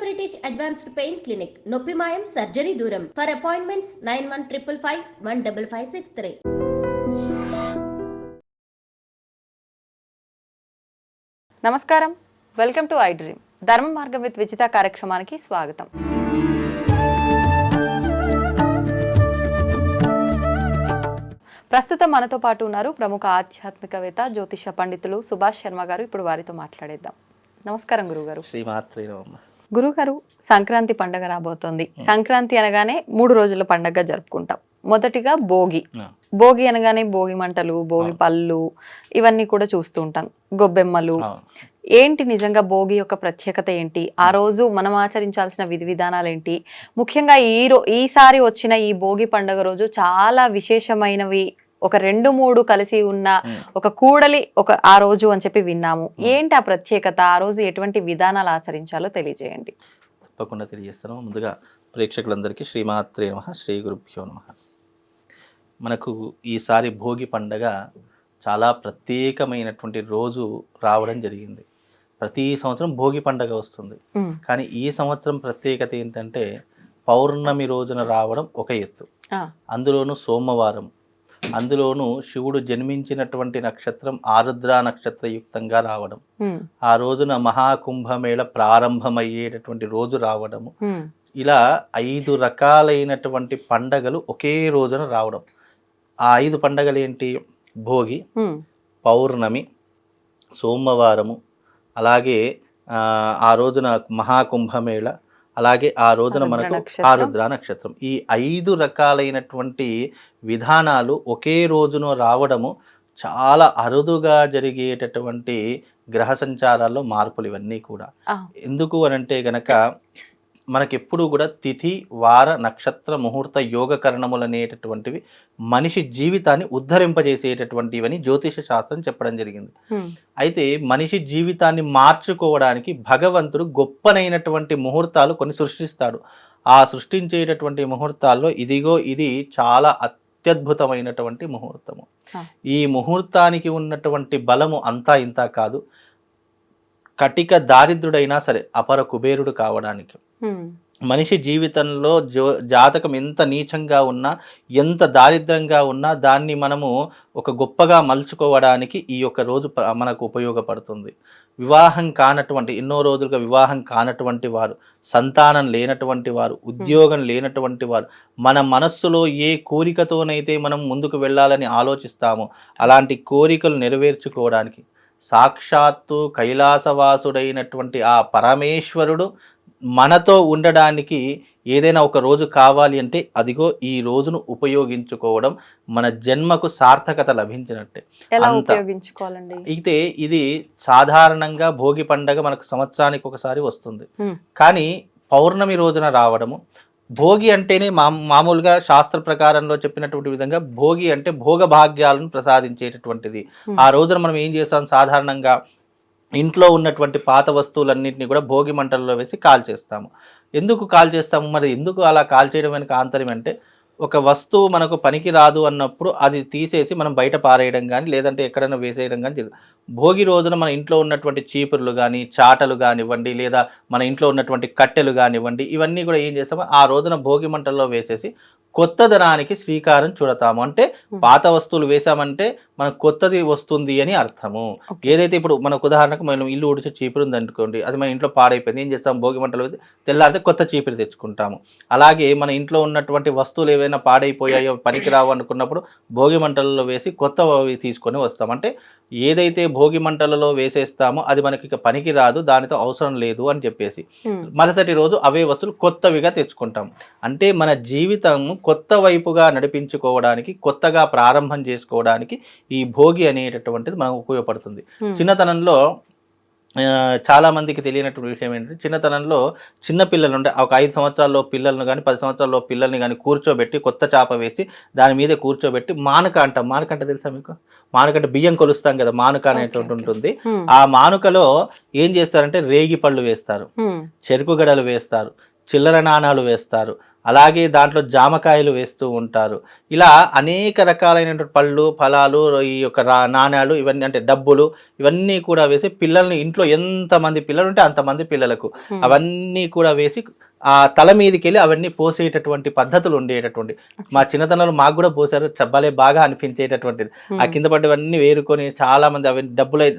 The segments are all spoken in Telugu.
బ్రిటిష్ అడ్వాన్స్డ్ పెయిన్ క్లినిక్, నొప్పి మాయం, సర్జరీ దూరం. For appointments 9155515563. నమస్కారం, వెల్కమ్ టు ఐ డ్రీమ్. ధర్మ మార్గం విత్ విజిత కార్యక్రమానికి స్వాగతం. ప్రస్తుతం మనతో పాటు ఉన్నారు ప్రముఖ ఆధ్యాత్మికవేత్త, జ్యోతిష పండితులు సుభాష్ శర్మ గారు. ఇప్పుడు వారితో మాట్లాడేద్దాం. నమస్కారం గురుగారు. శ్రీమాత్రే. గురుగారు, సంక్రాంతి పండుగ రాబోతోంది. సంక్రాంతి అనగానే 3 రోజుల పండుగ జరుపుకుంటాం. మొదటిగా భోగి. భోగి అనగానే భోగి మంటలు, భోగి పళ్ళు ఇవన్నీ కూడా చూస్తూ ఉంటాం, గొబ్బెమ్మలు. ఏంటి నిజంగా భోగి యొక్క ప్రత్యేకత ఏంటి? ఆ రోజు మనం ఆచరించాల్సిన విధి విధానాలు ఏంటి? ముఖ్యంగా ఈసారి వచ్చిన ఈ భోగి పండుగ రోజు చాలా విశేషమైనవి, ఒక 2-3 కలిసి ఉన్న ఒక కూడలి ఆ రోజు అని చెప్పి విన్నాము. ఏంటి ఆ ప్రత్యేకత? ఆ రోజు ఎటువంటి విధానాలు ఆచరించాలో తెలియజేయండి. తప్పకుండా తెలియజేస్తాను. ముందుగా ప్రేక్షకులందరికీ శ్రీమాత్రే నమః, శ్రీ గురుభ్యో నమః. మనకు ఈసారి భోగి పండగ చాలా ప్రత్యేకమైనటువంటి రోజు రావడం జరిగింది. ప్రతి సంవత్సరం భోగి పండగ వస్తుంది, కానీ ఈ సంవత్సరం ప్రత్యేకత ఏంటంటే పౌర్ణమి రోజున రావడం ఒక ఎత్తు, అందులోనూ సోమవారం, అందులోనూ శివుడు జన్మించినటువంటి నక్షత్రం ఆరుద్ర నక్షత్రయుక్తంగా రావడం, ఆ రోజున మహాకుంభమేళ ప్రారంభమయ్యేటటువంటి రోజు రావడము, ఇలా 5 రకాలైనటువంటి పండగలు ఒకే రోజున రావడం. ఆ 5 పండగలు ఏంటి? భోగి, పౌర్ణమి, సోమవారము, అలాగే ఆ రోజున మహాకుంభమేళ, అలాగే ఆ రోజున మనకు ఆరుద్ర నక్షత్రం. ఈ 5 రకాలైనటువంటి విధానాలు ఒకే రోజున రావడము చాలా అరుదుగా జరిగేటటువంటి గ్రహ సంచారాల్లో మార్పులు ఇవన్నీ కూడా. ఎందుకు అనంటే గనక మనకెప్పుడు కూడా తిథి, వార, నక్షత్ర, ముహూర్త, యోగ కరణములు అనేటటువంటివి మనిషి జీవితాన్ని ఉద్ధరింపజేసేటటువంటివని జ్యోతిష శాస్త్రం చెప్పడం జరిగింది. అయితే మనిషి జీవితాన్ని మార్చుకోవడానికి భగవంతుడు గొప్పనైనటువంటి ముహూర్తాలు కొన్ని సృష్టిస్తాడు. ఆ సృష్టించేటటువంటి ముహూర్తాల్లో ఇది చాలా అత్యద్భుతమైనటువంటి ముహూర్తము. ఈ ముహూర్తానికి ఉన్నటువంటి బలము అంతా ఇంత కాదు. కటిక దారిద్రుడైనా సరే అపర కుబేరుడు కావడానికి, మనిషి జీవితంలో జాతకం ఎంత నీచంగా ఉన్నా, ఎంత దారిద్రంగా ఉన్నా దాన్ని మనము ఒక గొప్పగా మలుచుకోవడానికి ఈ యొక్క రోజు మనకు ఉపయోగపడుతుంది. వివాహం కానటువంటి, ఎన్నో రోజులుగా వివాహం కానటువంటి వారు, సంతానం లేనటువంటి వారు, ఉద్యోగం లేనటువంటి వారు, మన మనస్సులో ఏ కోరికతోనైతే మనం ముందుకు వెళ్ళాలని ఆలోచిస్తామో అలాంటి కోరికలు నెరవేర్చుకోవడానికి సాక్షాత్తు కైలాసవాసుడైనటువంటి ఆ పరమేశ్వరుడు మనతో ఉండడానికి ఏదైనా ఒక రోజు కావాలి అంటే అదిగో ఈ రోజును ఉపయోగించుకోవడం మన జన్మకు సార్థకత లభించినట్టే. అయితే ఇది సాధారణంగా భోగి పండగ మనకు సంవత్సరానికి ఒకసారి వస్తుంది, కానీ పౌర్ణమి రోజున రావడము. భోగి అంటేనే మామూలుగా శాస్త్ర ప్రకారంలో చెప్పినటువంటి విధంగా భోగి అంటే భోగ భాగ్యాలను ప్రసాదించేటటువంటిది. ఆ రోజున మనం ఏం చేస్తాం? సాధారణంగా ఇంట్లో ఉన్నటువంటి పాత వస్తువులన్నింటినీ కూడా భోగి మంటల్లో వేసి కాల్చేస్తాము. ఎందుకు కాల్చేస్తాము? మరి ఎందుకు అలా కాల్చేయడం వెనక ఆంతర్యం అంటే, ఒక వస్తువు మనకు పనికి రాదు అన్నప్పుడు అది తీసేసి మనం బయట పారేయడం కానీ, లేదంటే ఎక్కడైనా వేసేయడం కానీ. భోగి రోజున మన ఇంట్లో ఉన్నటువంటి చీపుర్లు కానీ, చాటలు కానివ్వండి, లేదా మన ఇంట్లో ఉన్నటువంటి కట్టెలు కానివ్వండి, ఇవన్నీ కూడా ఏం చేస్తామో ఆ రోజున భోగి మంటల్లో వేసేసి కొత్తదనానికి శ్రీకారం చుడతాము. అంటే పాత వస్తువులు వేసామంటే మనకు కొత్తది వస్తుంది అని అర్థము. ఏదైతే ఇప్పుడు మనకు ఉదాహరణకు మనం ఇల్లు ఉడిచే చీపురు ఉంది అనుకోండి, అది మన ఇంట్లో పాడైపోయింది, ఏం చేస్తాం? భోగి మంటలు వేసి తెల్లారితే కొత్త చీపురు తెచ్చుకుంటాము. అలాగే మన ఇంట్లో ఉన్నటువంటి వస్తువులు ఏవైనా పాడైపోయాయో, పనికిరావు అనుకున్నప్పుడు భోగి మంటలలో వేసి కొత్తవి తీసుకొని వస్తాం. అంటే ఏదైతే భోగి మంటలలో వేసేస్తామో అది మనకి ఇక పనికి రాదు, దానితో అవసరం లేదు అని చెప్పేసి మరుసటి రోజు అవే వస్తువులు కొత్తవిగా తెచ్చుకుంటాం. అంటే మన జీవితం కొత్త వైపుగా నడిపించుకోవడానికి, కొత్తగా ప్రారంభం చేసుకోవడానికి ఈ భోగి అనేటటువంటిది మనకు ఉపయోగపడుతుంది. చిన్నతనంలో చాలా మందికి తెలియనటువంటి విషయం ఏంటంటే, చిన్నతనంలో చిన్నపిల్లలు ఉంటే ఒక 5 సంవత్సరాల్లో పిల్లలను కానీ 10 సంవత్సరాల్లో పిల్లల్ని కానీ కూర్చోబెట్టి కొత్త చాప వేసి దాని మీద కూర్చోబెట్టి మానుక అంటాం. మానుక అంటే తెలుసా మీకు? మానుక అంటే బియ్యం కొలుస్తాం కదా, మానుక అనేటువంటి ఉంటుంది. ఆ మానుకలో ఏం చేస్తారంటే రేగి పళ్ళు వేస్తారు, చెరుకు గడలు వేస్తారు, చిల్లర నాణాలు వేస్తారు, అలాగే దాంట్లో జామకాయలు వేస్తూ ఉంటారు. ఇలా అనేక రకాలైనటువంటి పళ్ళు, ఫలాలు, ఈ యొక్క నాణ్యాలు ఇవన్నీ అంటే డబ్బులు ఇవన్నీ కూడా వేసి పిల్లల్ని ఇంట్లో ఎంతమంది పిల్లలు ఉంటే అంతమంది పిల్లలకు అవన్నీ కూడా వేసి ఆ తల మీదకి వెళ్ళి అవన్నీ పోసేటటువంటి పద్ధతులు ఉండేటటువంటి. మా చిన్నతనంలో మాకు కూడా పోసారు, భలే బాగా అనిపించేటటువంటిది. ఆ కింద పడ్డవన్నీ వేరుకొని చాలా మంది అవి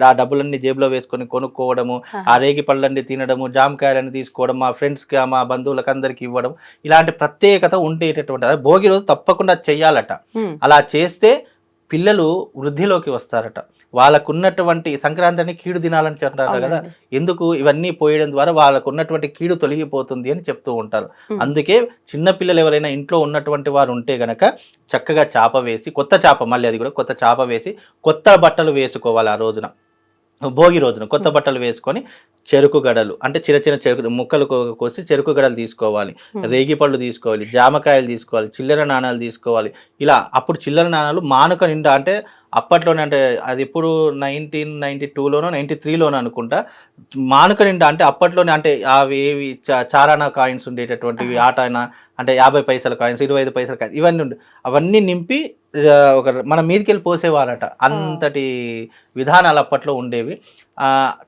ఆ డబ్బులన్నీ జేబులో వేసుకొని కొనుక్కోవడము, ఆ రేగి పళ్ళన్నీ తినడము, జామకాయలన్నీ తీసుకోవడం, మా ఫ్రెండ్స్కి మా బంధువులకు అందరికి ఇవ్వడం, ఇలాంటి ప్రత్యేకత ఉండేటటువంటి. అదే భోగి రోజు తప్పకుండా చెయ్యాలట. అలా చేస్తే పిల్లలు వృద్ధిలోకి వస్తారట. వాళ్ళకున్నటువంటి సంక్రాంతిని కీడు దినాలని అంటారు కదా, ఎందుకు ఇవన్నీ పోయడం ద్వారా వాళ్ళకు ఉన్నటువంటి కీడు తొలగిపోతుంది అని చెప్తూ ఉంటారు. అందుకే చిన్నపిల్లలు ఎవరైనా ఇంట్లో ఉన్నటువంటి వారు ఉంటే గనక చక్కగా చాప వేసి, కొత్త చాప, మళ్ళీ అది కూడా కొత్త చాప వేసి కొత్త బట్టలు వేసుకోవాలి. ఆ రోజున భోగి రోజున కొత్త బట్టలు వేసుకొని చెరుకు గడలు అంటే చిన్న చిన్న చెరుకు ముక్కలు కోసి చెరుకు గడలు తీసుకోవాలి, రేగి పళ్ళు తీసుకోవాలి, జామకాయలు తీసుకోవాలి, చిల్లర నాణాలు తీసుకోవాలి. ఇలా అప్పుడు చిల్లర నాణాలు మానుక నిండా, అంటే అప్పట్లోనే, అంటే అది ఇప్పుడు 1992లోనో 93లోనో అనుకుంటా, మానుక నిండా అంటే అప్పట్లోనే, అంటే అవి ఏవి చారానా కాయిన్స్ ఉండేటటువంటివి, ఆటానా అంటే 50 పైసల కాయిన్స్, 25 పైసల కాయిన్స్ ఇవన్నీ ఉండే, అవన్నీ నింపి ఒక మన మీదకి వెళ్ళి పోసేవారట. అంతటి విధానాలు అప్పట్లో ఉండేవి.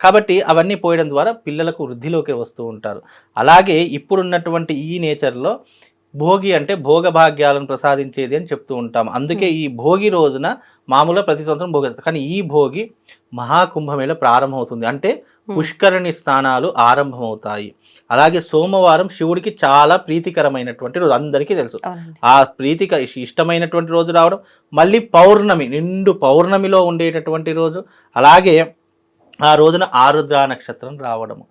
కాబట్టి అవన్నీ పోయడం ద్వారా పిల్లలకు వృద్ధిలోకి వస్తూ ఉంటారు. అలాగే ఇప్పుడున్నటువంటి ఈ నేచర్లో భోగి అంటే భోగభాగ్యాలను ప్రసాదించేది అని చెప్తూ ఉంటాం. అందుకే ఈ భోగి రోజున మామూలుగా ప్రతి సంవత్సరం భోగి, కానీ ఈ భోగి మహాకుంభమేళ ప్రారంభమవుతుంది. అంటే పుష్కరిణి స్నానాలు ఆరంభమవుతాయి. అలాగే సోమవారం శివుడికి చాలా ప్రీతికరమైనటువంటి రోజు, అందరికీ తెలుసు. ఆ ఇష్టమైనటువంటి రోజు రావడం, మళ్ళీ పౌర్ణమి, నిండు పౌర్ణమిలో ఉండేటటువంటి రోజు, అలాగే ఆ రోజున ఆరుద్ర నక్షత్రం రావడము,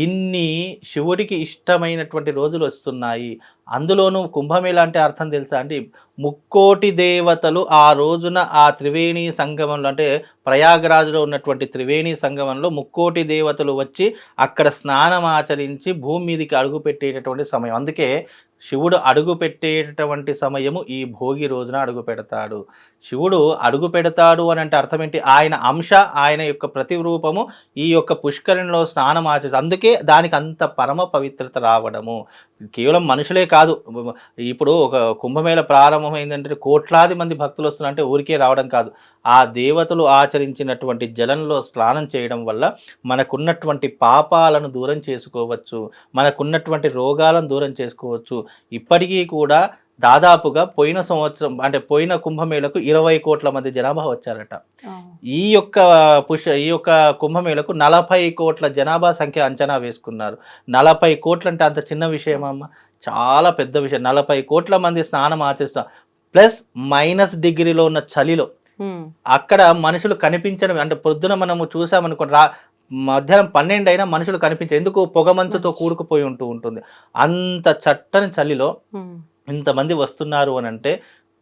ఇన్ని శివుడికి ఇష్టమైనటువంటి రోజులు వస్తున్నాయి. అందులోనూ కుంభమేళ అంటే అర్థం తెలుసా అండి? ముక్కోటి దేవతలు ఆ రోజున ఆ త్రివేణి సంగమంలో, అంటే ప్రయాగరాజులో ఉన్నటువంటి త్రివేణి సంగమంలో ముక్కోటి దేవతలు వచ్చి అక్కడ స్నానం ఆచరించి భూమి మీదకి అడుగు పెట్టేటటువంటి సమయం. అందుకే శివుడు అడుగు పెట్టేటటువంటి సమయము ఈ భోగి రోజున అడుగు పెడతాడు. శివుడు అడుగు పెడతాడు అని అంటే అర్థం ఏంటి? ఆయన అంశ, ఆయన యొక్క ప్రతిరూపము ఈ యొక్క పుష్కరిణిలో స్నానం ఆచరిస్తుంది. అందుకే దానికి అంత పరమ పవిత్రత రావడము. కేవలం మనుషులే కాదు, ఇప్పుడు ఒక కుంభమేళ ప్రారంభమైందంటే కోట్లాది మంది భక్తులు వస్తున్నారంటే ఊరికే రావడం కాదు. ఆ దేవతలు ఆచరించినటువంటి జలంలో స్నానం చేయడం వల్ల మనకున్నటువంటి పాపాలను దూరం చేసుకోవచ్చు, మనకున్నటువంటి రోగాలను దూరం చేసుకోవచ్చు. ఇప్పటికీ కూడా దాదాపుగా పోయిన సంవత్సరం, అంటే పోయిన కుంభమేళకు 20 కోట్ల మంది జనాభా వచ్చారట. ఈ యొక్క కుంభమేళకు 40 కోట్ల జనాభా సంఖ్య అంచనా వేసుకున్నారు. 40 కోట్లు అంటే అంత చిన్న విషయమమ్మ, చాలా పెద్ద విషయం. 40 కోట్ల మంది స్నానం ఆచరిస్తారు, ప్లస్ -డిగ్రీలో ఉన్న చలిలో అక్కడ మనుషులు కనిపించడం. అంటే పొద్దున మనము చూసామనుకోండి, మధ్యాహ్నం 12 అయినా మనుషులు కనిపించారు. ఎందుకు? పొగమంచుతో కూడుకుపోయి ఉంటుంది. అంత చట్టని చలిలో ఇంతమంది వస్తున్నారు అని అంటే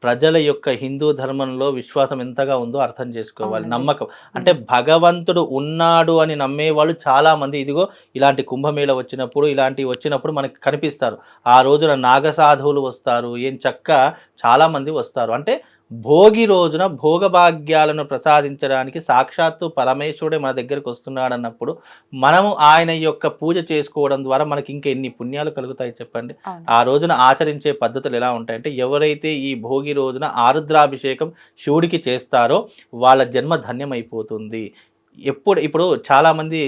ప్రజల యొక్క హిందూ ధర్మంలో విశ్వాసం ఎంతగా ఉందో అర్థం చేసుకోవాలి. నమ్మకం అంటే భగవంతుడు ఉన్నాడు అని నమ్మేవాళ్ళు చాలామంది ఇదిగో ఇలాంటి కుంభమేళ వచ్చినప్పుడు మనకి కనిపిస్తారు. ఆ రోజున నాగసాధువులు వస్తారు, ఏం చక్క చాలామంది వస్తారు. అంటే భోగి రోజున భోగభాగ్యాలను ప్రసాదించడానికి సాక్షాత్తు పరమేశ్వరుడే మన దగ్గరికి వస్తున్నాడు అన్నప్పుడు మనము ఆయన యొక్క పూజ చేసుకోవడం ద్వారా మనకి ఇంకా ఎన్ని పుణ్యాలు కలుగుతాయి చెప్పండి. ఆ రోజున ఆచరించే పద్ధతులు ఎలా ఉంటాయంటే, ఎవరైతే ఈ భోగి రోజున ఆరుద్రాభిషేకం శివుడికి చేస్తారో వాళ్ళ జన్మ ధన్యమైపోతుంది. ఇప్పుడు చాలామంది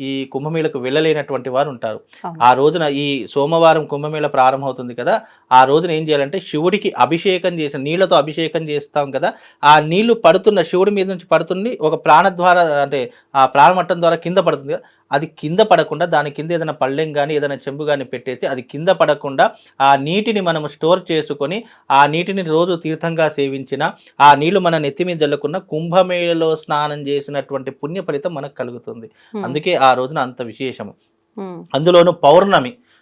ఈ కుంభమేళకు వెళ్ళలేనటువంటి వారు ఉంటారు. ఆ రోజున ఈ సోమవారం కుంభమేళ ప్రారంభమవుతుంది కదా, ఆ రోజున ఏం చేయాలంటే శివుడికి అభిషేకం చేసిన నీళ్లతో అభిషేకం చేస్తాం కదా, ఆ నీళ్లు పడుతున్న శివుడి మీద నుంచి పడుతుంది ఒక ప్రాణద్వార, అంటే ఆ ప్రాణమట్టం ద్వారా కింద పడుతుంది కదా, అది కింద పడకుండా దాని కింద ఏదైనా పళ్ళెం కానీ ఏదైనా చెంబు కానీ పెట్టేసి అది కింద పడకుండా ఆ నీటిని మనము స్టోర్ చేసుకొని ఆ నీటిని రోజు తీర్థంగా సేవించిన, ఆ నీళ్లు మన నెత్తి మీద జల్లుకున్న కుంభమేళలో స్నానం చేసినటువంటి పుణ్య ఫలితం మనకు కలుగుతుంది. అందుకే ఆ రోజున అంత విశేషము. అందులోనూ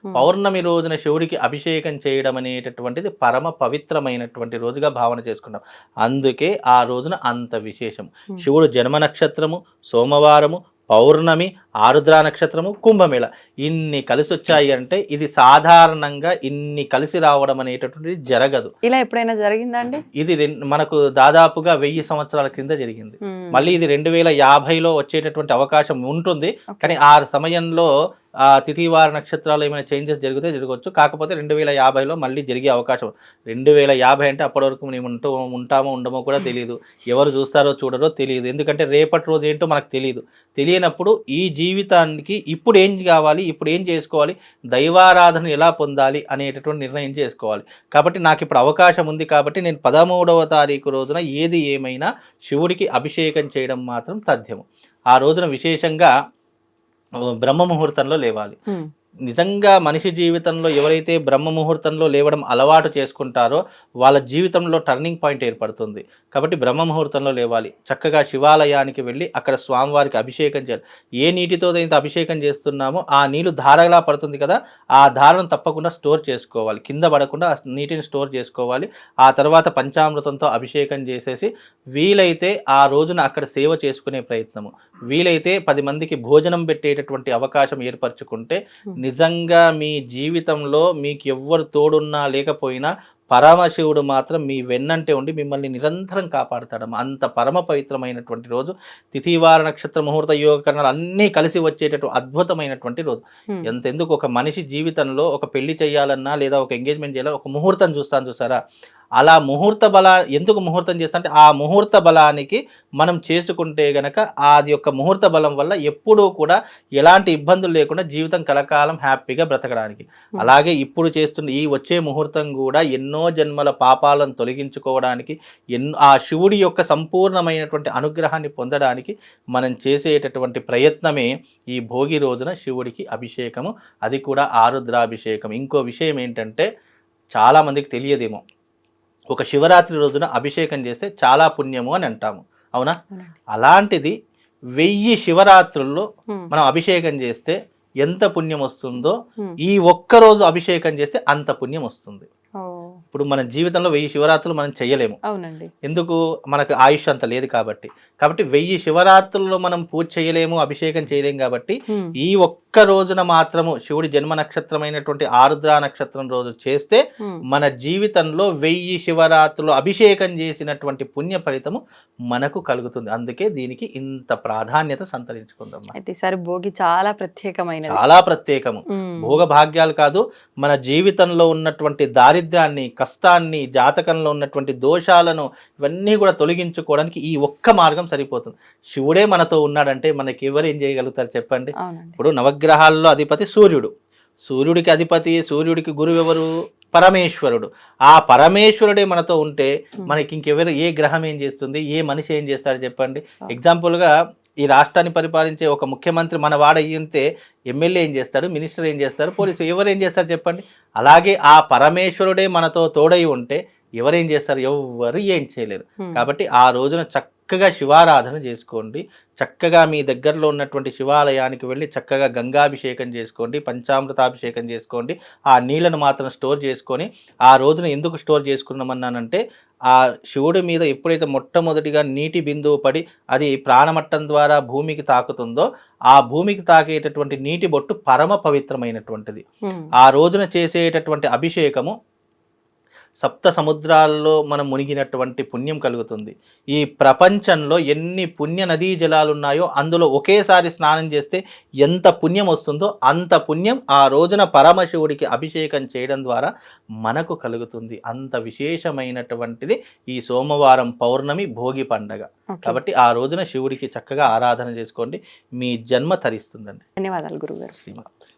పౌర్ణమి రోజున శివుడికి అభిషేకం చేయడం అనేటటువంటిది పరమ పవిత్రమైనటువంటి రోజుగా భావన చేసుకుంటాం. అందుకే ఆ రోజున అంత విశేషం. శివుడు జన్మ నక్షత్రము, సోమవారము, పౌర్ణమి, ఆరుద్ర నక్షత్రము, కుంభమేళ ఇన్ని కలిసి వచ్చాయి అంటే ఇది సాధారణంగా ఇన్ని కలిసి రావడం అనేటటువంటిది జరగదు. ఇలా ఎప్పుడైనా జరిగిందా అండి? ఇది మనకు దాదాపుగా 1000 సంవత్సరాల క్రింద జరిగింది. మళ్ళీ ఇది 2050లో వచ్చేటటువంటి అవకాశం ఉంటుంది. కానీ ఆ సమయంలో ఆ తిథివార నక్షత్రాలు ఏమైనా చేంజెస్ జరిగితే జరగవచ్చు. కాకపోతే 2050లో మళ్ళీ జరిగే అవకాశం 2050 అంటే అప్పటి వరకు మేము ఉంటామో ఉండమో కూడా తెలియదు. ఎవరు చూస్తారో చూడరో తెలియదు. ఎందుకంటే రేపటి రోజు ఏంటో మనకు తెలియదు. తెలియనప్పుడు ఈ జీవితానికి ఇప్పుడు ఏం కావాలి, ఇప్పుడు ఏం చేసుకోవాలి, దైవారాధన ఎలా పొందాలి అనేటటువంటి నిర్ణయం చేసుకోవాలి. కాబట్టి నాకు ఇప్పుడు అవకాశం ఉంది కాబట్టి నేను 13వ తారీఖు రోజున ఏది ఏమైనా శివుడికి అభిషేకం చేయడం మాత్రం తథ్యము. ఆ రోజున విశేషంగా బ్రహ్మ ముహూర్తంలో లేవాలి. నిజంగా మనిషి జీవితంలో ఎవరైతే బ్రహ్మ ముహూర్తంలో లేవడం అలవాటు చేసుకుంటారో వాళ్ళ జీవితంలో టర్నింగ్ పాయింట్ ఏర్పడుతుంది. కాబట్టి బ్రహ్మ ముహూర్తంలో లేవాలి. చక్కగా శివాలయానికి వెళ్ళి అక్కడ స్వామివారికి అభిషేకం చేయాలి. ఏ నీటితో అయితే అభిషేకం చేస్తున్నామో ఆ నీళ్ళు ధారలా పడుతుంది కదా, ఆ ధారను తప్పకుండా స్టోర్ చేసుకోవాలి. కింద పడకుండా ఆ నీటిని స్టోర్ చేసుకోవాలి. ఆ తర్వాత పంచామృతంతో అభిషేకం చేసేసి వీలైతే ఆ రోజున అక్కడ సేవ చేసుకునే ప్రయత్నము, వీలైతే 10 మందికి భోజనం పెట్టేటటువంటి అవకాశం ఏర్పరచుకుంటే నిజంగా మీ జీవితంలో మీకు ఎవ్వరు తోడున్నా లేకపోయినా పరమశివుడు మాత్రం మీ వెన్నంటే ఉండి మిమ్మల్ని నిరంతరం కాపాడుతాడమ్మా. అంత పరమ పవిత్రమైనటువంటి రోజు. తిథివార నక్షత్ర ముహూర్త యోగకరణాలు అన్నీ కలిసి వచ్చేటటువంటి అద్భుతమైనటువంటి రోజు. ఎంతెందుకు ఒక మనిషి జీవితంలో ఒక పెళ్లి చేయాలన్నా లేదా ఒక ఎంగేజ్మెంట్ చేయాలన్నా ఒక ముహూర్తం చూసారా, అలా ముహూర్త ఎందుకు ముహూర్తం చేస్తా అంటే ఆ ముహూర్త బలానికి మనం చేసుకుంటే గనక అది యొక్క ముహూర్త బలం వల్ల ఎప్పుడూ కూడా ఎలాంటి ఇబ్బందులు లేకుండా జీవితం కలకాలం హ్యాపీగా బ్రతకడానికి. అలాగే ఇప్పుడు చేస్తున్న ఈ వచ్చే ముహూర్తం కూడా ఎన్నో జన్మల పాపాలను తొలగించుకోవడానికి, ఆ శివుడి యొక్క సంపూర్ణమైనటువంటి అనుగ్రహాన్ని పొందడానికి మనం చేసేటటువంటి ప్రయత్నమే ఈ భోగి రోజున శివుడికి అభిషేకము, అది కూడా ఆరుద్రాభిషేకం. ఇంకో విషయం ఏంటంటే చాలామందికి తెలియదేమో, ఒక శివరాత్రి రోజున అభిషేకం చేస్తే చాలా పుణ్యము అని అంటాము, అవునా? అలాంటిది 1000 శివరాత్రుల్లో మనం అభిషేకం చేస్తే ఎంత పుణ్యం వస్తుందో ఈ ఒక్కరోజు అభిషేకం చేస్తే అంత పుణ్యం వస్తుంది. ఇప్పుడు మన జీవితంలో 1000 శివరాత్రులు మనం చేయలేము. అవునండి. ఎందుకు? మనకు ఆయుష్ అంత లేదు కాబట్టి. 1000 శివరాత్రుల్లో మనం పూజ చేయలేము, అభిషేకం చేయలేము. కాబట్టి ఈ ఒక్క రోజున మాత్రము శివుడి జన్మ నక్షత్రమైనటువంటి ఆరుద్ర నక్షత్రం రోజు చేస్తే మన జీవితంలో 1000 శివరాత్రులు అభిషేకం చేసినటువంటి పుణ్య ఫలితము మనకు కలుగుతుంది. అందుకే దీనికి ఇంత ప్రాధాన్యత సంతరించుకుందాం. అయితే ఈసారి భోగి చాలా ప్రత్యేకమైన, చాలా ప్రత్యేకము. భోగ భాగ్యాలు కాదు, మన జీవితంలో ఉన్నటువంటి దారిద్ర్యాన్ని, కష్టాన్ని, జాతకంలో ఉన్నటువంటి దోషాలను ఇవన్నీ కూడా తొలగించుకోవడానికి ఈ ఒక్క మార్గం సరిపోతుంది. శివుడే మనతో ఉన్నాడంటే మనకి ఎవరు ఏం చేయగలుగుతారు చెప్పండి? ఇప్పుడు నవగ్రహాల్లో అధిపతి సూర్యుడు, సూర్యుడికి అధిపతి, సూర్యుడికి గురువు ఎవరు? పరమేశ్వరుడు. ఆ పరమేశ్వరుడే మనతో ఉంటే మనకి ఇంకెవరు, ఏ గ్రహం ఏం చేస్తుంది, ఏ మనిషి ఏం చేస్తాడు చెప్పండి? ఎగ్జాంపుల్గా ఈ రాష్ట్రాన్ని పరిపాలించే ఒక ముఖ్యమంత్రి మన వాడయ్యింటే ఎమ్మెల్యే ఏం చేస్తాడు, మినిస్టర్ ఏం చేస్తారు, పోలీసు ఎవరు ఏం చేస్తారు చెప్పండి? అలాగే ఆ పరమేశ్వరుడే మనతో తోడై ఉంటే ఎవరేం చేస్తారు? ఎవ్వరు ఏం చేయలేరు. కాబట్టి ఆ రోజున చక్కగా శివారాధన చేసుకోండి. చక్కగా మీ దగ్గరలో ఉన్నటువంటి శివాలయానికి వెళ్ళి చక్కగా గంగాభిషేకం చేసుకోండి, పంచామృతాభిషేకం చేసుకోండి. ఆ నీళ్లను మాత్రం స్టోర్ చేసుకొని, ఆ రోజున ఎందుకు స్టోర్ చేసుకున్నామన్నానంటే ఆ శివుడి మీద ఎప్పుడైతే మొట్టమొదటిగా నీటి బిందువు పడి అది ప్రాణమట్టం ద్వారా భూమికి తాకుతుందో ఆ భూమికి తాకేటటువంటి నీటి బొట్టు పరమ పవిత్రమైనటువంటిది. ఆ రోజున చేసేటటువంటి అభిషేకము సప్త సముద్రాల్లో మనం మునిగినటువంటి పుణ్యం కలుగుతుంది. ఈ ప్రపంచంలో ఎన్ని పుణ్య నదీ జలాలు ఉన్నాయో అందులో ఒకేసారి స్నానం చేస్తే ఎంత పుణ్యం వస్తుందో అంత పుణ్యం ఆ రోజున పరమశివుడికి అభిషేకం చేయడం ద్వారా మనకు కలుగుతుంది. అంత విశేషమైనటువంటిది ఈ సోమవారం పౌర్ణమి భోగి పండగ. కాబట్టి ఆ రోజున శివుడికి చక్కగా ఆరాధన చేసుకోండి, మీ జన్మ తరిస్తుందండి. ధన్యవాదాలు గురుగారు. శ్రీమాత్రే.